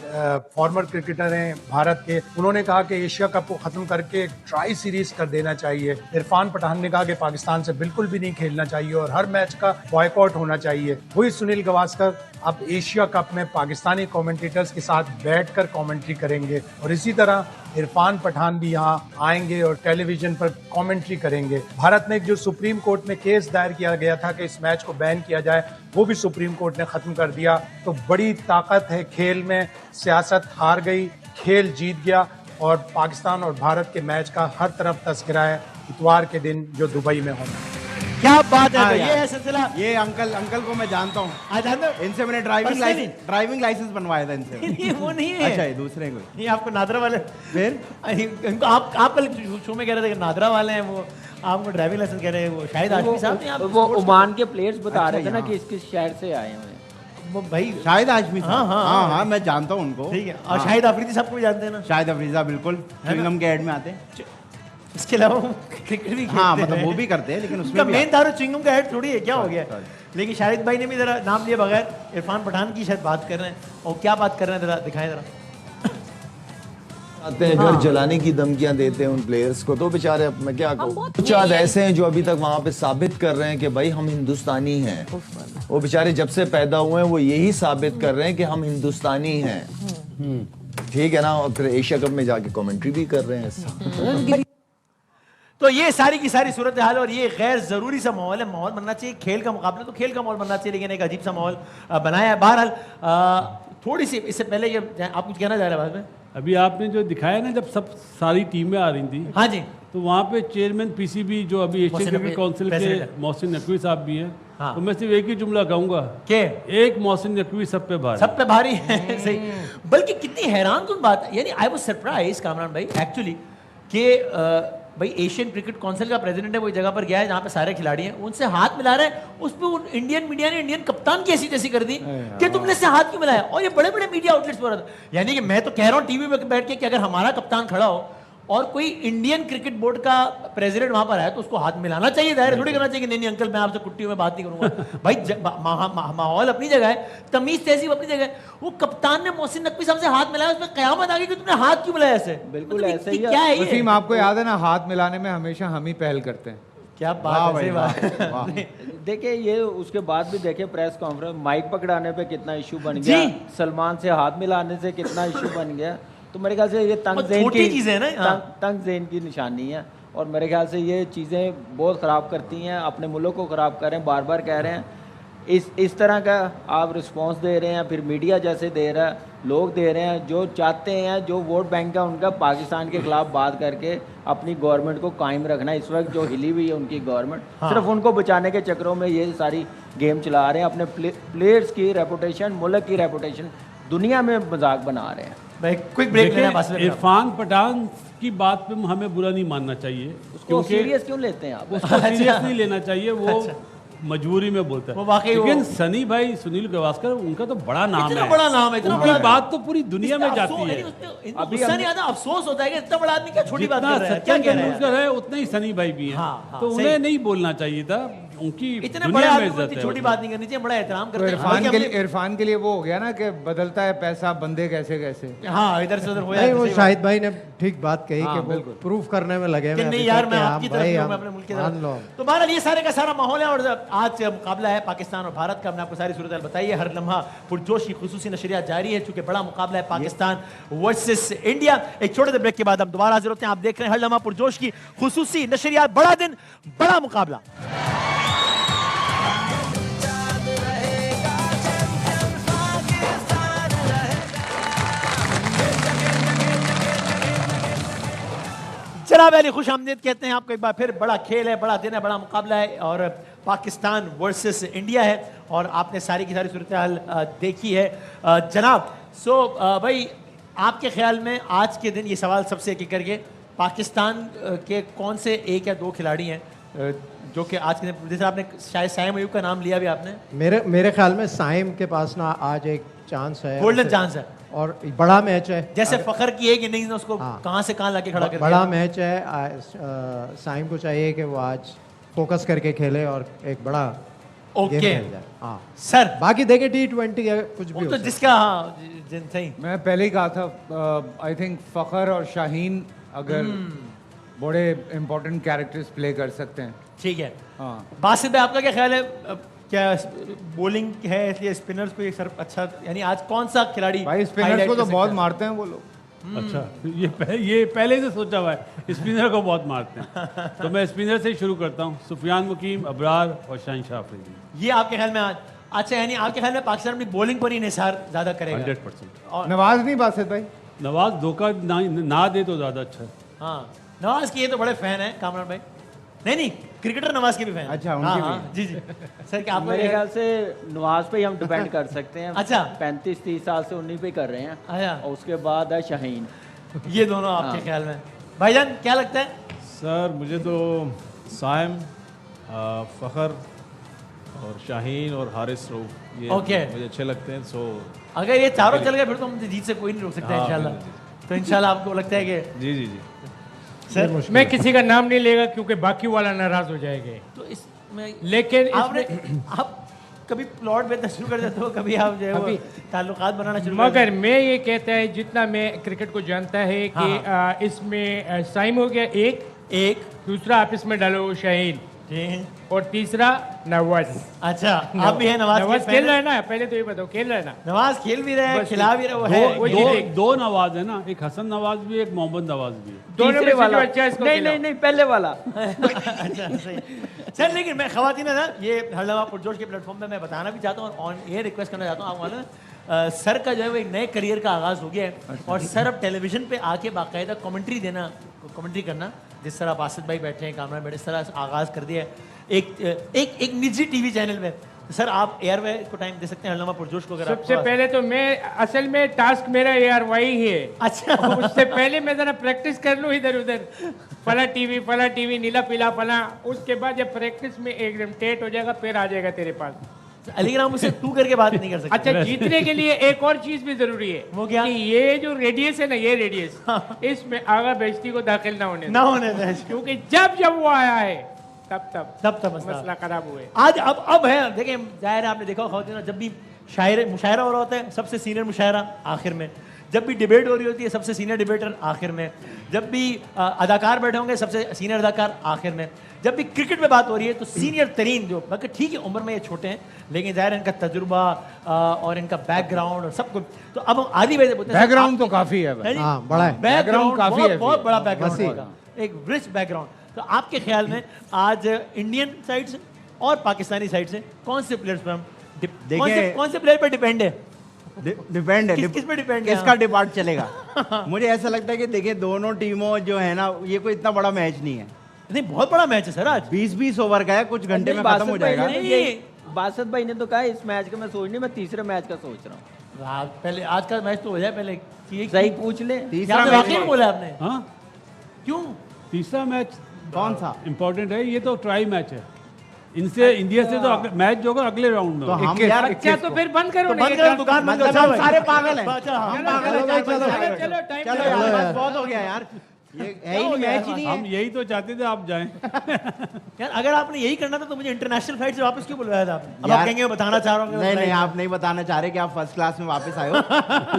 फॉर्मर क्रिकेटर हैं भारत के, उन्होंने कहा कि एशिया कप को खत्म करके ट्राई सीरीज कर देना चाहिए। इरफान पठान ने कहा कि पाकिस्तान से बिल्कुल भी नहीं खेलना चाहिए और हर मैच का बॉयकॉट होना चाहिए। वही सुनील गावस्कर अब एशिया कप में पाकिस्तानी कमेंटेटर्स के साथ बैठकर कमेंट्री करेंगे और इसी तरह इरफान पठान भी यहाँ आएंगे और टेलीविजन पर कमेंट्री करेंगे। भारत ने जो सुप्रीम कोर्ट में केस दायर किया गया था कि इस मैच को बैन किया जाए, वो भी सुप्रीम कोर्ट ने खत्म कर दिया। तो बड़ी ताकत है खेल में, सियासत हार गई, खेल जीत गया और पाकिस्तान और भारत के मैच का हर तरफ तस्करा है इतवार के दिन जो दुबई में होना। क्या बात है, ये है सिलसिला। ये अंकल को मैं जानता हूँ, इनसे मैंने ड्राइविंग लाइसेंस बनवाया था इनसे। नहीं, वो नहीं है। अच्छा, ये दूसरे को। ये आपको नादरा वाले फिर इनको आप कल शो में कह रहे थे कि नादरा वाले हैं, वो आपको ड्राइविंग लाइसेंस कह रहे हैं। वो शायद आशमी साहब वो ओमान के प्लेयर्स बता रहे थे ना कि किस शहर से आए हैं वो भाई। शायद आशमी साहब, हाँ, मैं जानता हूँ उनको। ठीक है। और शाहिद अफरीदी साहब को भी जानते हैं ना? शाहिद अफरीदी साहब बिल्कुल च्युइंगम के ऐड में आते हैं। इसके अलावा क्रिकेट भी हाँ, मतलब वो भी करते हैं, लेकिन उसमें मेन दारू चिंगम का हेड थोड़ी है, क्या हो गया? लेकिन शाहिद भाई ने भी जरा नाम लिए बगैर इरफान पठान की शायद बात कर रहे हैं, और क्या बात कर रहे हैं जरा दिखाएं जरा। आते हैं घर जलाने की धमकियां देते हैं उन प्लेयर्स को, तो बेचारे अब मैं क्या कहूँ, कुछ आज ऐसे हैं जो अभी तक वहाँ पे साबित कर रहे हैं कि भाई हम हिंदुस्तानी हैं। वो बेचारे जब से पैदा हुए हैं वो यही साबित कर रहे हैं कि हम हिंदुस्तानी हैं। ठीक है ना, और फिर एशिया कप में जाके कमेंट्री भी कर रहे हैं। तो ये सारी की सारी सूरत हाल, और ये गैर जरूरी सा माहौल है। माहौल बनना चाहिए खेल का मुकाबला, तो खेल का माहौल बनना चाहिए, लेकिन एक अजीब सा माहौल बनाया है। बहरहाल थोड़ी सी इससे पहले ये आप कुछ कहना चाह रहे हैं बाद में? अभी आपने जो दिखाया ना, जब सब सारी टीमें आ रही थी, हाँ जी, तो वहाँ पे चेयरमैन पीसीबी जो अभी एशियन क्रिकेट काउंसिल के मोहसिन नकवी साहब भी हैं। हाँ। तो मैं सिर्फ एक ही जुमला कहूँगा कि एक मोहसिन नकवी सब पे भारी है। सही। बल्कि कितनी हैरान कुन बात है, यानी आई वाज सरप्राइज कामरान भाई एक्चुअली कि भाई एशियन क्रिकेट काउंसिल का प्रेसिडेंट है, वो जगह पर गया है जहाँ पे सारे खिलाड़ी हैं, उनसे हाथ मिला रहे हैं। उस पर उन इंडियन मीडिया ने इंडियन कप्तान की ऐसी तैसी कर दी कि तुमने इससे हाथ क्यों मिलाया, और ये बड़े बड़े मीडिया आउटलेट्स पर। यानी कि मैं तो कह रहा हूँ टीवी में बैठ के कि अगर हमारा कप्तान खड़ा हो और कोई इंडियन क्रिकेट बोर्ड का प्रेसिडेंट वहां पर आया तो उसको हाथ मिलाना चाहिए, दायरे थोड़ी करना चाहिए कि नहीं अंकल मैं आपसे कुट्टियों में बात नहीं करूंगा। भाई माहौल अपनी जगह है, तमीज तहजीब अपनी जगह है। वो कप्तान ने मोहसिन नकवी साहब से हाथ मिलाया, उसमें कयामत आ गई कि तुमने हाथ क्यों मिलाया ऐसे? बिल्कुल ऐसे ही क्या है ये? वसीम, आपको याद है ना, हाथ मिलाने में हमेशा हम ही पहल करते हैं। क्या बात है। देखिए ये उसके बाद भी देखिए प्रेस कॉन्फ्रेंस, माइक पकड़ाने पे कितना इशू बन गया, सलमान से हाथ मिलाने से कितना इशू बन गया। तो मेरे ख्याल से ये तंग ज़ेन की निशानी है, और मेरे ख्याल से ये चीज़ें बहुत ख़राब करती हैं, अपने मुल्क को ख़राब कर रहे हैं। बार बार कह रहे हैं इस तरह का आप रिस्पांस दे रहे हैं, फिर मीडिया जैसे दे रहा है, लोग दे रहे हैं जो चाहते हैं, जो वोट बैंक का उनका पाकिस्तान के खिलाफ बात करके अपनी गवर्नमेंट को कायम रखना। इस वक्त जो हिली हुई है उनकी गवर्नमेंट, सिर्फ उनको बचाने के चक्करों में ये सारी गेम चला रहे हैं। अपने प्लेयर्स की रेपुटेशन, मुल्क की रेपुटेशन दुनिया में मजाक बना रहे हैं। भाई क्विक ब्रेक लेना बस। इरफान पठान की बात पे हमें बुरा नहीं मानना चाहिए, उसको सीरियस क्यों लेते हैं आप? उसको सीरियस नहीं लेना चाहिए, वो मजबूरी में बोलता है वो वाकई लेकिन सनी भाई सुनील गावस्कर उनका तो बड़ा नाम इतना है, बड़ा नाम है, इतना उनकी बड़ा बात तो पूरी दुनिया में जाती है। इनको गुस्सा नहीं आता, अफसोस होता है कि इतना बड़ा आदमी क्या छोटी बात जितना कर रहा है, क्या सचिन कह रहा है? तेंदुलकर है उतना ही सनी भाई भी हैं। हाँ, तो सही। उन्हें नहीं बोलना चाहिए था, उनकी इतने बड़े दुनिया में आदमी को इज्जत इतनी है। छोटी बात नहीं करनी चाहिए, बड़ा एहतराम तो करते हैं। इरफान के लिए वो हो गया ना कि बदलता है पैसा, बंदे कैसे कैसे। हाँ, इधर से उधर हो नहीं, वो जाए। शाहिद भाई ने ठीक बात कही हाँ, कि वो बिल्कुल। प्रूफ करने में लगे कि हैं नहीं अभी यार तक मैं कि आपकी हम तरफ भाई हूँ, हम मैं अपने मुल्क की मान तरफ। लो। तो बहरहाल ये सारे का सारा माहौल है और आज मुकाबला है पाकिस्तान और भारत का। हमने आपको सारी सूरत बताई है, हर लम्हा पुरजोश की खुसूसी नशरियात जारी है चूंकि बड़ा मुकाबला है पाकिस्तान वर्सेस इंडिया। एक छोटे से ब्रेक के बाद हम दोबारा हाजिर होते हैं। आप देख रहे हैं हर लम्हा पुरजोश की खुसूसी नशरियात, बड़ा दिन बड़ा मुकाबला। जनाब अली खुश आमदीद कहते हैं आपको एक बार फिर। बड़ा खेल है, बड़ा दिन है, बड़ा मुकाबला है और पाकिस्तान वर्सेस इंडिया है और आपने सारी की सारी सूरत हाल देखी है जनाब। सो भाई आपके ख्याल में आज के दिन ये सवाल सबसे एक एक करके, पाकिस्तान के कौन से एक या दो खिलाड़ी हैं जो कि आज के दिन, जैसे आपने शायद साइम अयूब का नाम लिया भी आपने, मेरे ख्याल में साइम के पास ना आज एक चांस है, गोल्डन चांस है और बड़ा मैच है। जैसे फखर की एक इनिंग्स ने उसको कहां से कहां लाके खड़ा कर दिया। बड़ा मैच है, साइम को चाहिए कि वो आज फोकस करके खेले और एक बड़ा ओके गेम खेल जाए। हाँ सर, बाकी देखे T20 है कुछ भी वो हो तो सकता है। जिसका हाँ सही। मैं पहले ही कहा था, आई थिंक फखर और शाहीन अगर बड़े इंपॉर्टेंट कैरेक्टर्स प्ले कर सकते हैं। ठीक है, हाँ बासित भाई आपका क्या ख्याल है? क्या बॉलिंग है इसलिए स्पिनर्स को एक सर अच्छा, यानी आज कौन सा खिलाड़ी भाई स्पिनर्स को तो बहुत मारते हैं वो लोग। अच्छा, ये पहले से सोचा हुआ है, स्पिनर को बहुत मारते हैं। तो मैं स्पिनर से ही शुरू करता हूँ, सुफियान मुकीम, अबरार और शहनशाह अफरीदी। ये आपके ख्याल में आज अच्छा, यानी आपके ख्याल में पाकिस्तान अपनी बॉलिंग पर ही निसार ज्यादा करेगा? 100%। नवाज नहीं बासित भाई, नवाज धोखा ना दे तो ज्यादा अच्छा है। हाँ, नवाज के ये तो बड़े फैन है कामरान भाई। नहीं क्रिकेटर नवाज के भी फैन। अच्छा, उनके भी। जी सर, क्या आपको मेरे ख्याल से नवाज पे ही हम डिपेंड कर सकते हैं। अच्छा, 35-30 साल से उन्हीं पे कर रहे हैं। अच्छा, और उसके बाद है शाहीन। ये दोनों आपके ख्याल में? भाईजान क्या लगता है? सर मुझे तो साइम, फखर और शाहीन और हारिस रऊफ, ये मुझे अच्छे लगते हैं। सो अगर ये चारों चल गए फिर तो मुझे जीत से कोई नहीं रोक सकता इंशाल्लाह। तो इंशाल्लाह आपको लगता है कि जी जी जी सर मैं किसी का नाम नहीं लेगा क्योंकि बाकी वाला नाराज हो जाएंगे। तो इसमें लेकिन आपने आप कभी प्लॉट बेचना शुरू कर देते हो, कभी आप जो है वो ताल्लुकात बनाना शुरू कर मगर मैं ये कहता है जितना मैं क्रिकेट को जानता है कि इसमें साइम हो गया एक, दूसरा आप इसमें डालो शाहीन और तीसरा नवाज। अच्छा, आप भी है नवाज खेल रहे हैं ना? पहले तो ये बताओ, खेल रहे हैं ना? नवाज खेल भी रहे हैं, खिला भी रहे हैं। दो नवाज है ना, एक हसन नवाज भी, एक मोहम्मद नवाज भी है। दोनों में वाला अच्छा इसको नहीं पहले वाला। अच्छा सही। सर लेकिन मैं खवातीन है ना, ये हर लम्हा पुरजोश के प्लेटफॉर्म पे मैं बताना भी चाहता हूँ और ऑन एयर रिक्वेस्ट करना चाहता हूँ आपको ना, सर का जो है वो एक नए करियर का आगाज हो गया है और सर अब टेलीविजन पे आके बाकायदा कमेंट्री करना, जिस तरह बासित भाई बैठे हैं, कामरान बैठे, इस तरह आगाज कर दिया है एक निजी टीवी चैनल में। सर आप एयरवे को टाइम दे सकते हैं हर लम्हा पुरजोश को? अगर सबसे पहले तो मैं असल में टास्क मेरा ARY ही है। अच्छा, उससे पहले मैं जरा प्रैक्टिस कर लूँ इधर उधर, फला टीवी नीला पीला फला, उसके बाद जब प्रैक्टिस में एकदम टेट हो जाएगा फिर आ जाएगा तेरे पास। अलीग्राम मुझसे तू करके बात नहीं कर सकते। अच्छा, जीतने के लिए एक और चीज भी जरूरी है। वो क्या? कि ये जो रेडियस है ना, ये रेडियस इसमें आगा बेइज्जती को दाखिल ना होने दें, क्योंकि जब वो आया है तब मसला खराब हुए। आज अब है, देखिए जाहिर है आपने देखा होगा जब भी मुशायरा हो रहा होता है सबसे सीनियर मुशायरा आखिर में, जब भी डिबेट हो रही होती है सबसे सीनियर डिबेटर आखिर में, जब भी अदाकार बैठे होंगे सबसे सीनियर अदाकार आखिर में, जब भी क्रिकेट में बात हो रही है तो सीनियर तरीन जो, बाकी ठीक है उम्र में ये छोटे हैं लेकिन जाहिर है इनका तजुर्बा और इनका बैकग्राउंड और सब कुछ। तो अब हम आदि वैसे बोलते हैं बैकग्राउंड तो काफी है, बड़ा है बैकग्राउंड, काफी है, बहुत बड़ा बैकग्राउंड, एक रिच बैकग्राउंड। तो आपके ख्याल में आज इंडियन साइड से और पाकिस्तानी साइड से कौन से प्लेयर्स पर हम कौन से प्लेयर पर डिपेंड है? डिपेंड है किस पे डिपेंड है? किसका डिपार्ट चलेगा? मुझे ऐसा लगता है कि देखिए दोनों टीमों जो है ना, ये कोई इतना बड़ा मैच नहीं है। नहीं, बहुत बड़ा मैच है सर, आज 20-20 ओवर का है, कुछ घंटे में खत्म हो जाएगा। बासित भाई ने तो कहा इस मैच का मैं सोच नहीं, मैं तीसरे मैच का सोच रहा हूँ। पहले आज का मैच तो हो जाए पहले। सही पूछ ले। तीसरा मैच मैच बोला आपने? हाँ क्यों? तीसरा मैच कौन सा इम्पोर्टेंट है, ये तो ट्राई मैच है। इनसे इंडिया से तो मैच जो होगा अगले राउंड में तो होगा। हम यार अच्छा तो फिर बंद करो बंद करो दुकान बंद मतलब करो। हम सारे पागल हैं। अच्छा, हाँ। हम पागल हैं। चलो टाइम चलो यार बस बहुत हो गया यार, ये है ही नहीं, मैच ही नहीं हम है। यही तो चाहते थे आप जाएं। यार अगर आपने यही करना था तो मुझे इंटरनेशनल फ्लाइट से वापस क्यों बुलवाया था आपने? अब आप यार- कहेंगे मैं बताना चाह रहा हूँ। नहीं नहीं, आप नहीं बताना चाह रहे कि आप फर्स्ट क्लास में वापस आए हो।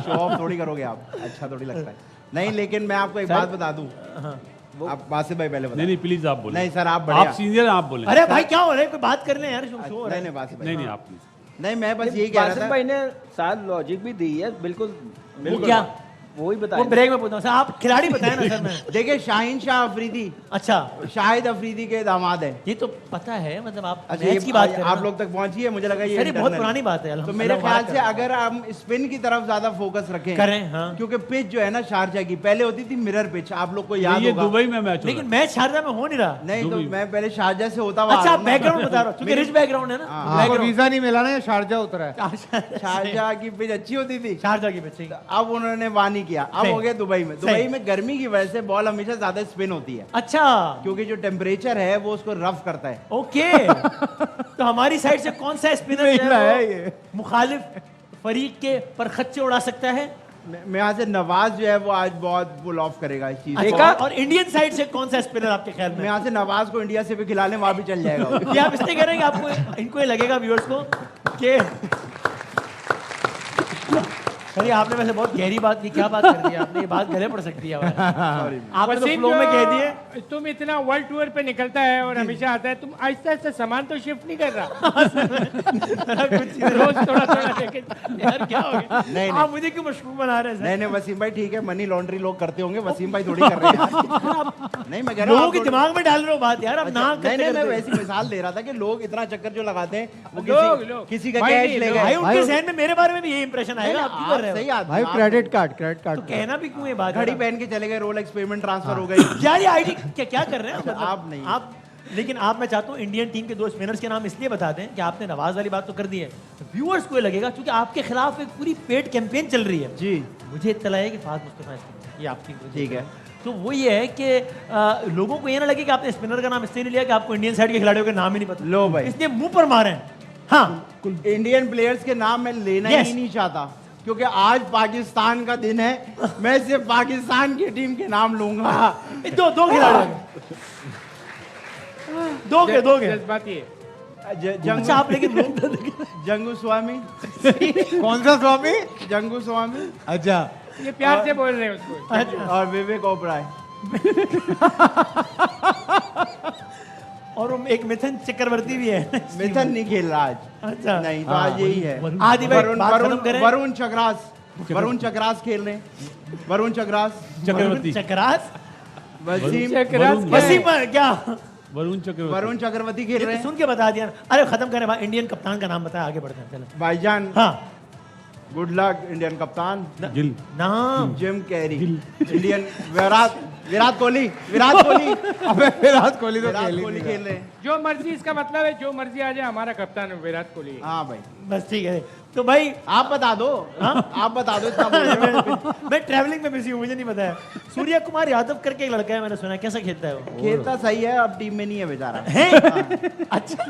शो ऑफ थोड़ी करोगे आप, अच्छा थोड़ी लगता है। नहीं लेकिन मैं आपको एक बात बता दूं, आप बासित भाई पहले नहीं नहीं प्लीज आप बोले। नहीं सर आप आप बढ़िया। सीनियर आप बोले। अरे भाई क्या हो रहा है, कोई बात कर ले यार। शो हो रहा नहीं है। नहीं बासित भाई, नहीं नहीं आप प्लीज। नहीं मैं बस यही कह रहा बासित था। भाई ने शायद लॉजिक भी दी है, बिल्कुल वो क्या? वही वो बताया। ब्रेक में पूछता हूँ सर, आप खिलाड़ी बताए ना सर। मैं देखिए शाहीन शाह अफरीदी अच्छा शाहिद अफरीदी के दामाद है। ये तो पता है, मतलब आप अच्छा मैच की बात कर रहे हैं आप ना? लोग तक पहुंची है, मुझे लगा ये सर ये बहुत internal पुरानी बात है। तो मेरे ख्याल से अगर हम स्पिन की तरफ ज्यादा फोकस रखें करें, हाँ। क्योंकि पिच जो है ना शारजा की पहले होती थी मिरर पिच, आप लोग को याद ये होगा। दुबई में मैच लेकिन मैच शारजा में हो नहीं रहा। नहीं तो मैं पहले शारजा से होता हुआ अच्छा आ आप रहा हूं ना। बैकग्राउंड बता रहा हूँ, क्योंकि रिच बैकग्राउंड है ना। आपको background। वीजा नहीं मिला ना, ये शारजा उतरा है। शारजा की पिच अच्छी होती थी, शारजा की पिच। अब उन्होंने वहां नहीं किया, अब सही। हो गया दुबई में। दुबई में गर्मी की वजह से बॉल हमेशा ज्यादा स्पिन होती है, अच्छा क्योंकि जो टेम्परेचर है वो उसको रफ करता है। ओके। तो हमारी साइड से कौन सा स्पिनर ये मुखालिफ फरीक के पर खच्चे उड़ा सकता है? मैं यहाँ से नवाज जो है वो आज बहुत पुल ऑफ करेगा इस चीज अच्छा, को। और इंडियन साइड से कौन सा स्पिनर आपके ख्याल मैं में? यहाँ से नवाज को इंडिया से भी खिला लें, वहां भी चल जाएगा। ये आप इसलिए कह रहे हैं कि आपको इनको ये लगेगा व्यूअर्स को कि सर ये आपने वैसे बहुत गहरी बात की, क्या बात कर दी आपने? ये बात गले पड़ सकती है। सॉरी आपने तो वसीम फ्लो में कह जो दिए। तुम इतना वर्ल्ड टूर पे निकलता है और हमेशा आता है, तुम आहिस्ता आहिस्ता सामान तो शिफ्ट नहीं कर रहा। रोज थोड़ा थोड़ा लेके यार क्या हो गया? नहीं। आप मुझे क्यों मशहूर बना रहे हैं सर? नहीं नहीं वसीम भाई ठीक है, मनी लॉन्ड्री लोग करते होंगे, वसीम भाई थोड़ी कर रहे हैं। नहीं मैं कह रहा हूँ लोगों आप के थोड़ी- दिमाग में डाल रहे हो बात यार। अब अच्छा, ना नहीं नहीं मैं करते वैसी मिसाल दे रहा था कि लोग इतना चक्कर जो लगाते हैं वो लोग। किसी का भाई कैश नहीं, ले लोग। गए। भाई उनके जहन में मेरे बारे में भी यही इंप्रेशन आएगा। आप क्यों कर रहे सही हो? आदमी, भाई आप क्रेडिट कार्ड तो कहना भी क्यों ये बात? घड़ी पहन के चले गए, रोलेक्स पेमेंट ट्रांसफर हो गई। यार ये आईडी क्या कर रहे हैं अच्छा, मतलब? आप नहीं। आप लेकिन आप, मैं चाहता हूँ इंडियन टीम के दो स्पिनर्स के नाम इसलिए बता दें कि आपने नवाज वाली बात तो कर दी है, व्यूअर्स को ये लगेगा क्योंकि आपके खिलाफ एक पूरी पेड कैंपेन चल रही है। जी मुझे इत्तला है कि फाज मुस्तफा ये आपकी ठीक है। तो वो ये है कि लोगों को ये ना लगे कि आपने स्पिनर का नाम इसलिए नहीं लिया कि आपको इंडियन साइड के खिलाड़ियों के नाम ही नहीं पता। लो भाई। इसलिए मुंह पर मारे हैं। हाँ इंडियन प्लेयर्स के नाम मैं लेना Yes. ही नहीं चाहता, क्योंकि आज पाकिस्तान का दिन है। मैं सिर्फ पाकिस्तान की टीम के नाम लूंगा। दो खिलाड़ियों दो के जज्बाती है। अच्छा आप लेकिन जंगू स्वामी। कौन सा स्वामी? जंगू स्वामी अच्छा ये प्यार से बोल रहे हैं उसको। और विवेक ओबराय। और एक मिथुन चक्रवर्ती भी है। मिथुन नहीं खेल रहा आज। अच्छा नहीं तो आज यही है। आदि भाई बात खत्म करें। वरुण चक्रास खेल रहे हैं। वरुण चक्रवर्ती। चक्रास वसीम वसीम क्या? वरुण चक्रवर्ती खेल रहे हैं। सुन के बता दिया ना। अरे खत्म करें भाई, इंडियन कप्तान का नाम बताया, आगे बढ़ते हैं चलो। भाईजान हाँ गुड लक इंडियन कप्तान। गिल नाम Jim Carrey. Indian Virat Kohli. अबे विराट कोहली तो विराट खेल ही कोहली नहीं खेल रहे हैं। जो मर्जी, इसका मतलब है जो मर्जी आ जाए, हमारा कप्तान है विराट कोहली। हाँ भाई बस ठीक है। तो भाई आप बता दो। हाँ? आप बता दो इतना बोल रहे हो। मैं ट्रैवलिंग में बिजी हूँ, मुझे नहीं पता है। सूर्या कुमार यादव करके एक लड़का है, मैंने सुना है, कैसा खेलता है वो? खेलता सही है, अब टीम में नहीं है बेचारा। है? अच्छा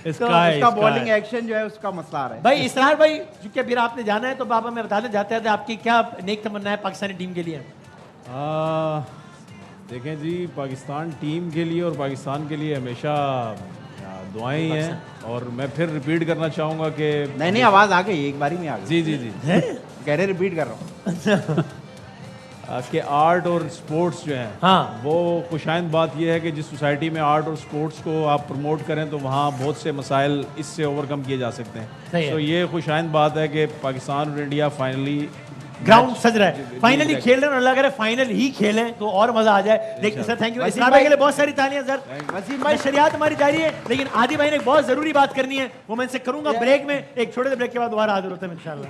उसका बॉलिंग एक्शन जो है उसका मसला आ रहा है। भाई इसरार भाई, क्योंकि फिर आपने जाना है तो बाबा मैं बता दें जाते थे, आपकी क्या नेक तमन्ना है पाकिस्तानी टीम के लिए? देखें जी, पाकिस्तान टीम के लिए और पाकिस्तान के लिए हमेशा दुआएं ही हैं। और मैं फिर रिपीट करना चाहूँगा कि नहीं आवाज़ आ गई, एक बारी में आ गई। जी जी जी कह रहे रिपीट कर रहा हूँ कि आर्ट और स्पोर्ट्स जो हैं, हाँ। वो खुशाइंद बात यह है कि जिस सोसाइटी में आर्ट और स्पोर्ट्स को आप प्रमोट करें तो वहाँ बहुत से मसाइल इससे ओवरकम किए जा सकते सही हैं। है। तो ये खुशाइंद बात है कि पाकिस्तान और इंडिया फाइनली ग्राउंड सज रहा है, फाइनली खेल रहे हैं, और अल्लाह करे फाइनल ही खेलें तो और मजा आ जाए। लेकिन सर थैंक यू इसरार भाई के लिए बहुत सारी तालियां सर। वसीम भाई शरियात हमारी जारी है, लेकिन आदि भाई ने एक बहुत जरूरी बात करनी है, वो मैं इनसे करूंगा ब्रेक में। एक छोटे से ब्रेक के बाद दोबारा हाजिर होते हैं इंशाल्लाह।